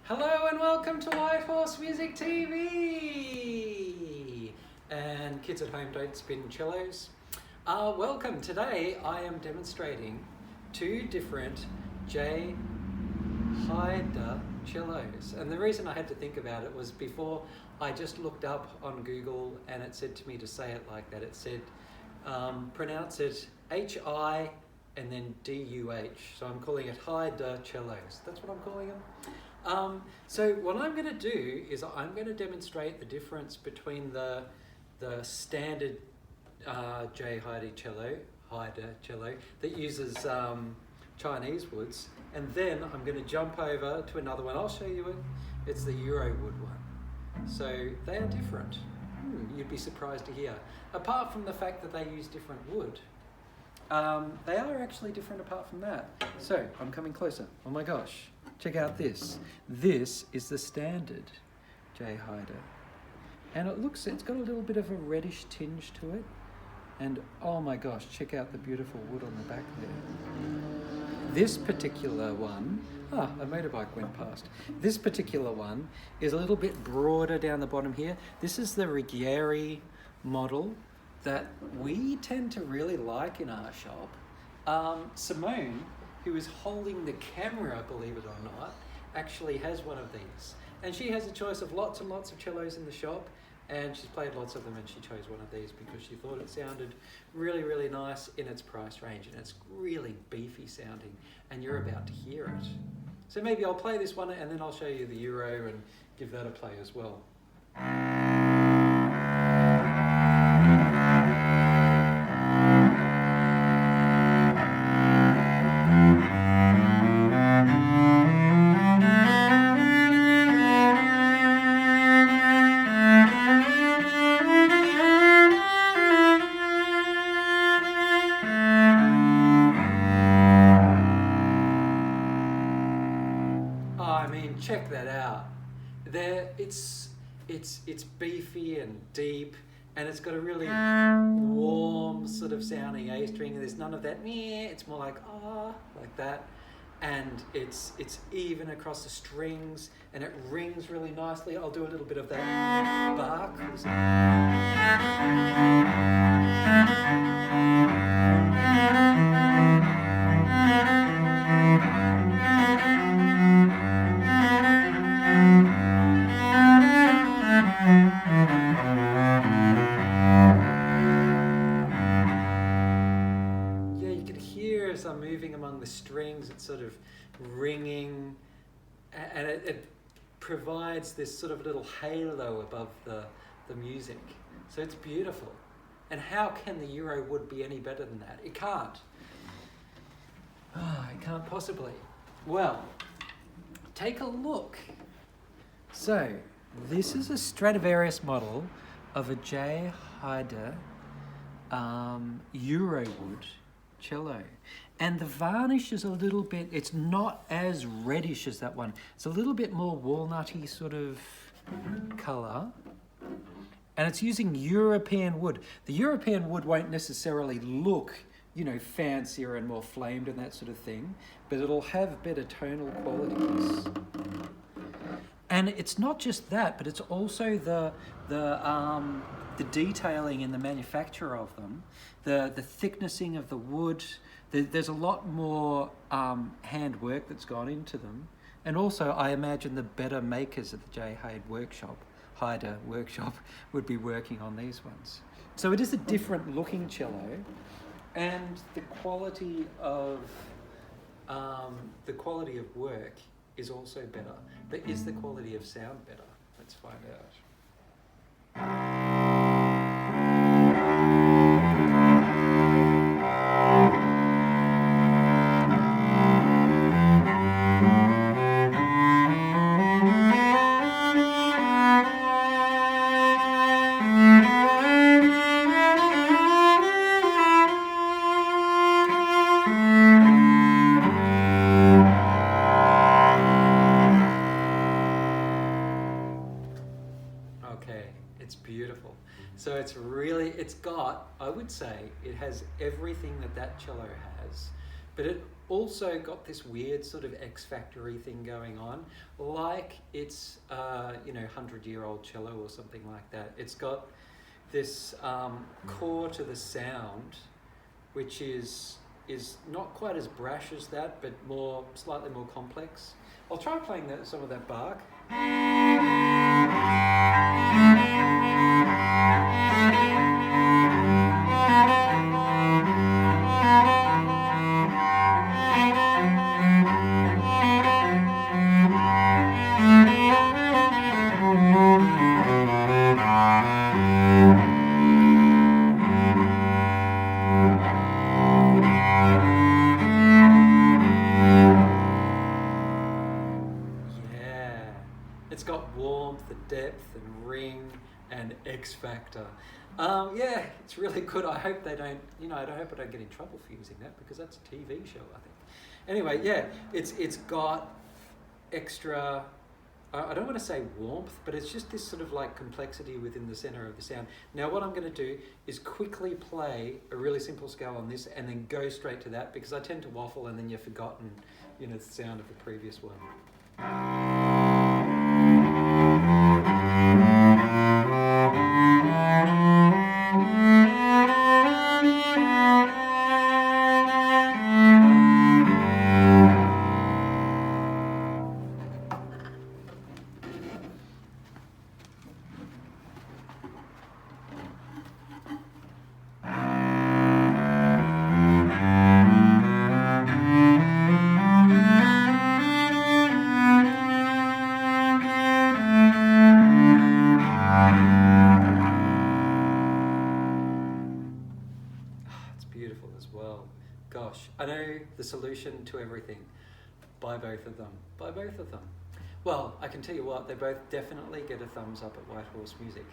Hello and welcome to White Horse Music TV! And kids at home, don't spin cellos. Welcome. Today I am demonstrating two different J haide cellos. And the reason I had to think about it was before I just looked up on Google and it said to me to say it like that. It said, pronounce it H-I and then D-U-H. So I'm calling it haide cellos. That's what I'm calling them. So what I'm going to do is I'm going to demonstrate the difference between the standard J haide cello that uses Chinese woods, and then I'm going to jump over to another one. I'll show you it. It's the Euro wood one. So they are different. You'd be surprised to hear. Apart from the fact that they use different wood, they are actually different apart from that. So I'm coming closer. Oh my gosh. Check out this. This is the standard J haide. And it's got a little bit of a reddish tinge to it. And oh my gosh, check out the beautiful wood on the back there. This particular one, a motorbike went past. This particular one is a little bit broader down the bottom here. This is the Righieri model that we tend to really like in our shop. Simone, who is holding the camera, believe it or not, actually has one of these. And she has a choice of lots and lots of cellos in the shop, and she's played lots of them, and she chose one of these because she thought it sounded really, really nice in its price range, and it's really beefy sounding, and you're about to hear it. So maybe I'll play this one, and then I'll show you the Euro and give that a play as well. Check that out. It's beefy and deep, and it's got a really warm sort of sounding A string. There's none of that meh. It's more like like that, and it's even across the strings, and it rings really nicely. I'll do a little bit of that bark. As I'm moving among the strings, it's sort of ringing, and it provides this sort of little halo above the music. So it's beautiful. And how can the Euro wood be any better than that? It can't. It can't possibly. Well, take a look. So this is a Stradivarius model of a J haide Euro wood cello, and the varnish is a little bit, it's not as reddish as that one. It's a little bit more walnutty sort of colour, and it's using European wood. The European wood won't necessarily look, fancier and more flamed and that sort of thing, but it'll have better tonal qualities. And it's not just that, but it's also the detailing in the manufacture of them, the thicknessing of the wood. There's a lot more hand work that's gone into them. And also, I imagine the better makers at the J haide workshop would be working on these ones. So it is a different looking cello, and the quality of work is also better. But is the quality of sound better? Let's find out. Okay, it's beautiful. So it's got, I would say, it has everything that cello has, but it also got this weird sort of X Factory thing going on, like it's 100-year-old cello or something like that. It's got this core to the sound, which is not quite as brash as that, but slightly more complex. I'll try playing some of that Bach. It's got warmth and depth and ring and X factor. Yeah, it's really good. I hope they don't, I hope I don't get in trouble for using that, because that's a TV show, I think. Anyway, yeah, it's got extra, I don't want to say warmth, but it's just this sort of like complexity within the center of the sound. Now what I'm going to do is quickly play a really simple scale on this and then go straight to that, because I tend to waffle and then you've forgotten, the sound of the previous one. Beautiful as well. Gosh, I know the solution to everything. Buy both of them. Buy both of them. Well, I can tell you what, they both definitely get a thumbs up at White Horse Music.